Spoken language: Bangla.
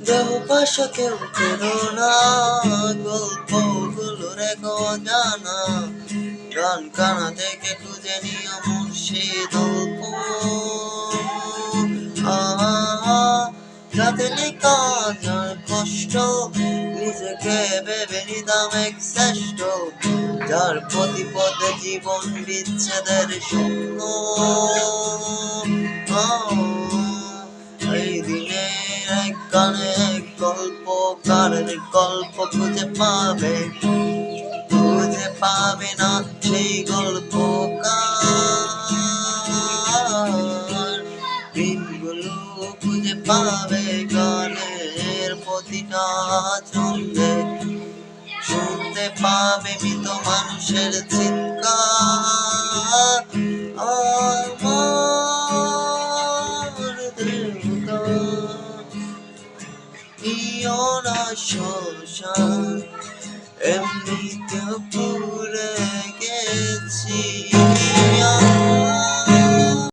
দেহ পাশা কেউ করো না, গল্পগুলো রেখো জানা, গান কানা থেকে খুঁজে নিও মুর্শিদ গল্প। রাতে লেখা যার কষ্ট, নিজেকে ভেবে নিতাম এক শ্রেষ্ঠ, যার প্রতি পদে জীবন বিচ্ছেদের স্বপ্ন। এই দিনের এক গানে এক গল্পকারের গল্প খুঁজে পাবে না সেই গল্পকার। দিনগুলো খুঁজে পাবে গানের প্রতিটা ছন্দে, শুনতে পাবে মৃত মানুষের চিৎকার। আমার দেবতা নিও না শ্মশান, এমনিতেও পুড়ে গেছি।